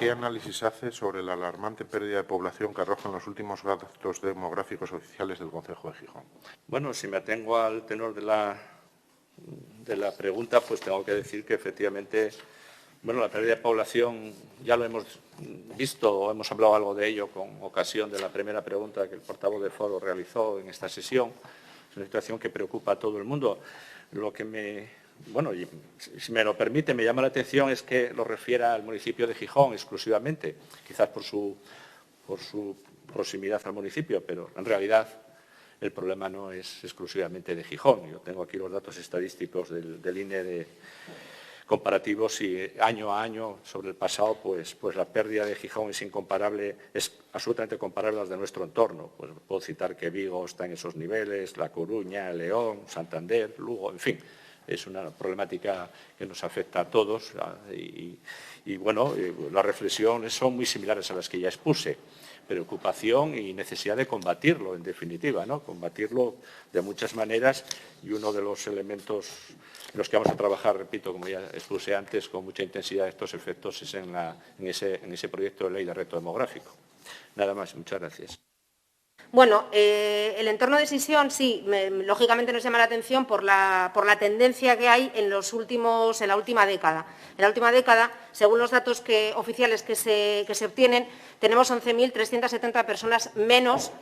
¿Qué análisis hace sobre la alarmante pérdida de población que arrojan los últimos datos demográficos oficiales del Concejo de Gijón? Bueno, si me atengo al tenor de la pregunta, pues tengo que decir que efectivamente, bueno, la pérdida de población ya lo hemos visto o hemos hablado algo de ello con ocasión de la primera pregunta que el portavoz de Foro realizó en esta sesión. Es una situación que preocupa a todo el mundo. Lo que si me lo permite, me llama la atención es que lo refiera al municipio de Gijón exclusivamente, quizás por su proximidad al municipio, pero en realidad el problema no es exclusivamente de Gijón. Yo tengo aquí los datos estadísticos del INE comparativos y año a año sobre el pasado, pues la pérdida de Gijón es incomparable, es absolutamente comparable a las de nuestro entorno. Pues puedo citar que Vigo está en esos niveles, La Coruña, León, Santander, Lugo, en fin. Es una problemática que nos afecta a todos las reflexiones son muy similares a las que ya expuse. Preocupación y necesidad de combatirlo, en definitiva, ¿no? Combatirlo de muchas maneras y uno de los elementos en los que vamos a trabajar, repito, como ya expuse antes, con mucha intensidad estos efectos es en ese proyecto de ley de reto demográfico. Nada más, muchas gracias. Bueno, el entorno de Sisión sí, lógicamente nos llama la atención por la tendencia que hay en la última década. En la última década, según los datos oficiales que se obtienen, tenemos 11.370 personas menos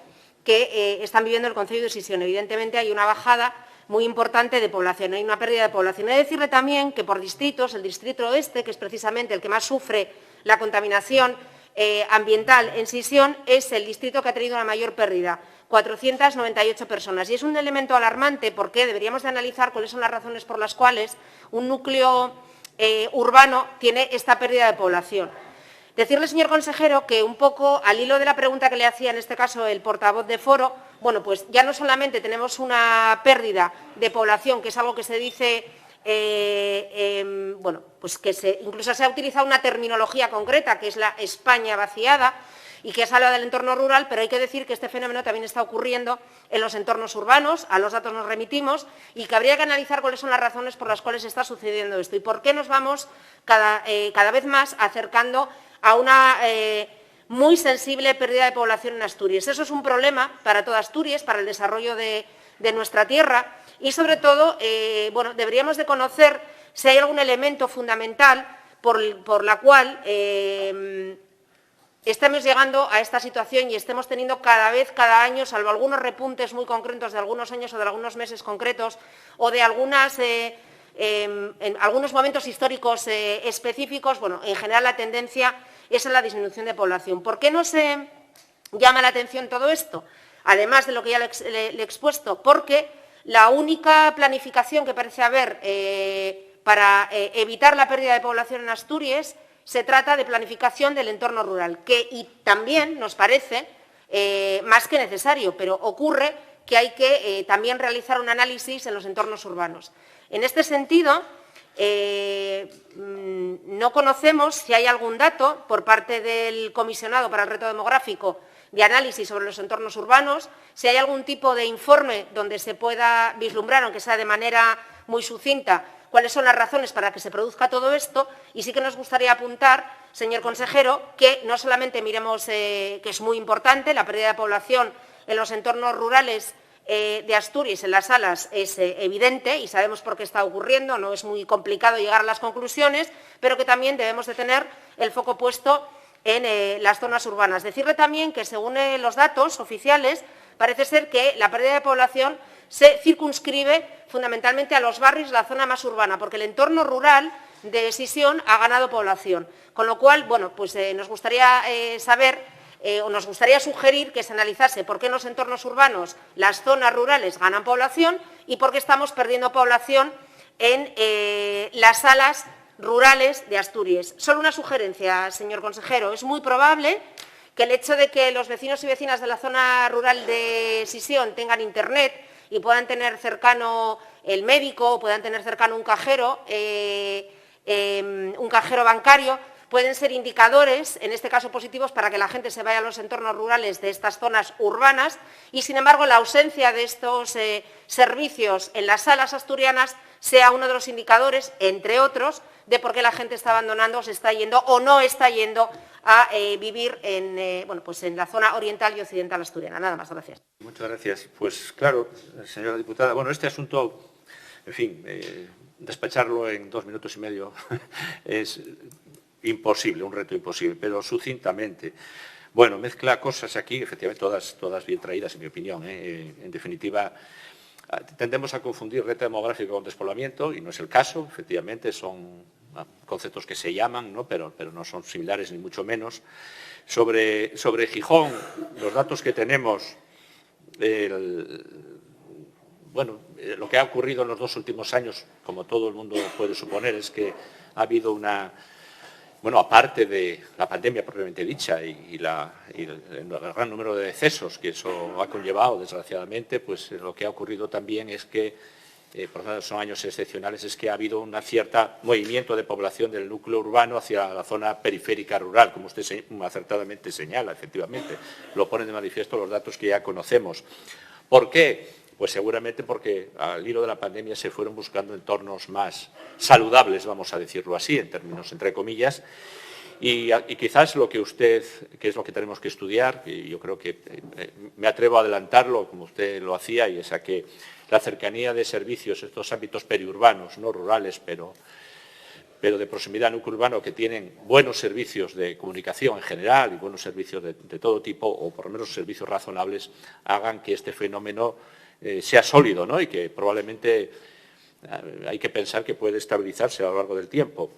que están viviendo en el concello de Sisión. Evidentemente hay una bajada muy importante de población, hay una pérdida de población. He de decirle también que por distritos, el distrito oeste, que es precisamente el que más sufre la contaminación ambiental en Sisión, es el distrito que ha tenido la mayor pérdida, 498 personas. Y es un elemento alarmante porque deberíamos de analizar cuáles son las razones por las cuales un núcleo urbano tiene esta pérdida de población. Decirle, señor consejero, que un poco al hilo de la pregunta que le hacía en este caso el portavoz de Foro, bueno, pues ya no solamente tenemos una pérdida de población, que es algo que se dice pues que incluso se ha utilizado una terminología concreta, que es la España vaciada, y que se habla del entorno rural, pero hay que decir que este fenómeno también está ocurriendo en los entornos urbanos, a los datos nos remitimos, y que habría que analizar cuáles son las razones por las cuales está sucediendo esto y por qué nos vamos cada vez más acercando a una muy sensible pérdida de población en Asturias. Eso es un problema para toda Asturias, para el desarrollo de nuestra tierra y, sobre todo, deberíamos de conocer si hay algún elemento fundamental por la cual estemos llegando a esta situación y estemos teniendo cada año, salvo algunos repuntes muy concretos de algunos años o de algunos meses concretos o de en algunos momentos históricos específicos, en general la tendencia es en la disminución de población. ¿Por qué no se llama la atención todo esto? Además de lo que ya le he expuesto, porque la única planificación que parece haber para evitar la pérdida de población en Asturias se trata de planificación del entorno rural, y también nos parece más que necesario, pero ocurre que hay que también realizar un análisis en los entornos urbanos. En este sentido, no conocemos si hay algún dato por parte del comisionado para el reto demográfico de análisis sobre los entornos urbanos, si hay algún tipo de informe donde se pueda vislumbrar, aunque sea de manera muy sucinta, cuáles son las razones para que se produzca todo esto, y sí que nos gustaría apuntar, señor consejero, que no solamente miremos, que es muy importante, la pérdida de población en los entornos rurales de Asturias, en las salas, es evidente y sabemos por qué está ocurriendo, no es muy complicado llegar a las conclusiones, pero que también debemos de tener el foco puesto en las zonas urbanas. Decirle también que, según los datos oficiales, parece ser que la pérdida de población se circunscribe fundamentalmente a los barrios de la zona más urbana, porque el entorno rural de Sisión ha ganado población. Con lo cual, nos gustaría saber o nos gustaría sugerir que se analizase por qué en los entornos urbanos las zonas rurales ganan población y por qué estamos perdiendo población en las salas rurales de Asturias. Solo una sugerencia, señor consejero. Es muy probable que el hecho de que los vecinos y vecinas de la zona rural de Sisión tengan Internet y puedan tener cercano el médico o puedan tener cercano un cajero bancario, pueden ser indicadores, en este caso positivos, para que la gente se vaya a los entornos rurales de estas zonas urbanas y, sin embargo, la ausencia de estos servicios en las salas asturianas sea uno de los indicadores, entre otros, de por qué la gente está abandonando, se está yendo o no está yendo a vivir en la zona oriental y occidental asturiana. Nada más, gracias. Muchas gracias. Pues claro, señora diputada, bueno, este asunto, en fin, despacharlo en 2 minutos y medio es imposible, un reto imposible, pero sucintamente. Bueno, mezcla cosas aquí, efectivamente, todas bien traídas, en mi opinión. En definitiva, tendemos a confundir reto demográfico con despoblamiento, y no es el caso. Efectivamente, son conceptos que se llaman, ¿no? pero no son similares, ni mucho menos. Sobre Gijón, los datos que tenemos, lo que ha ocurrido en los 2 últimos años, como todo el mundo puede suponer, es que ha habido aparte de la pandemia propiamente dicha y el gran número de decesos que eso ha conllevado, desgraciadamente, pues lo que ha ocurrido también es que, por lo tanto, son años excepcionales, es que ha habido un cierto movimiento de población del núcleo urbano hacia la zona periférica rural, como usted acertadamente señala, efectivamente. Lo ponen de manifiesto los datos que ya conocemos. ¿Por qué? Pues seguramente porque al hilo de la pandemia se fueron buscando entornos más saludables, vamos a decirlo así, en términos entre comillas, y quizás que es lo que tenemos que estudiar, y yo creo que me atrevo a adelantarlo, como usted lo hacía, y es a que la cercanía de servicios, estos ámbitos periurbanos, no rurales, pero de proximidad núcleo urbano, que tienen buenos servicios de comunicación en general y buenos servicios de todo tipo, o por lo menos servicios razonables, hagan que este fenómeno sea sólido, ¿no? Y que probablemente hay que pensar que puede estabilizarse a lo largo del tiempo.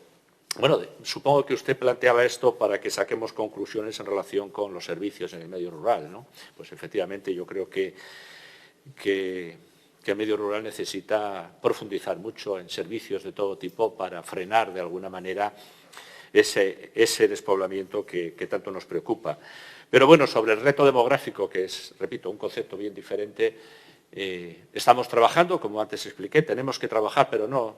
Bueno, supongo que usted planteaba esto para que saquemos conclusiones en relación con los servicios en el medio rural, ¿no? Pues efectivamente yo creo que el medio rural necesita profundizar mucho en servicios de todo tipo para frenar de alguna manera ese despoblamiento que tanto nos preocupa. Pero bueno, sobre el reto demográfico, que es, repito, un concepto bien diferente, estamos trabajando, como antes expliqué, tenemos que trabajar, pero no.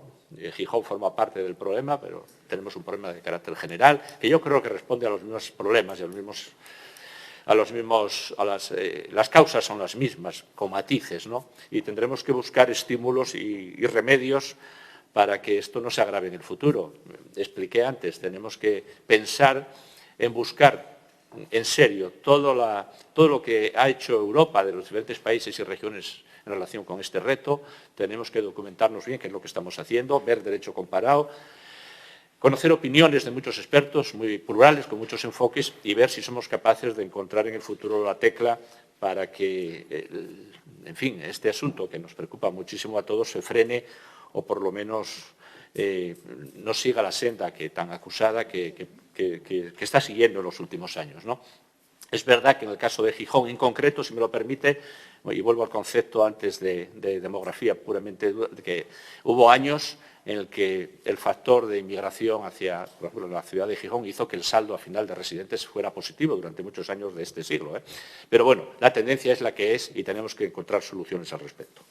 Gijón forma parte del problema, pero tenemos un problema de carácter general, que yo creo que responde a los mismos problemas y las causas son las mismas, con matices, ¿no? Y tendremos que buscar estímulos y remedios para que esto no se agrave en el futuro. Expliqué antes, tenemos que pensar en buscar en serio todo lo que ha hecho Europa de los diferentes países y regiones en relación con este reto. Tenemos que documentarnos bien qué es lo que estamos haciendo, ver derecho comparado, conocer opiniones de muchos expertos muy plurales, con muchos enfoques, y ver si somos capaces de encontrar en el futuro la tecla para que, en fin, este asunto que nos preocupa muchísimo a todos se frene o por lo menos no siga la senda tan acusada que está siguiendo en los últimos años, ¿no? Es verdad que en el caso de Gijón en concreto, si me lo permite, y vuelvo al concepto antes de demografía puramente, que hubo años en el que el factor de inmigración hacia, por ejemplo, la ciudad de Gijón hizo que el saldo a final de residentes fuera positivo durante muchos años de este siglo, ¿eh? Pero bueno, la tendencia es la que es y tenemos que encontrar soluciones al respecto.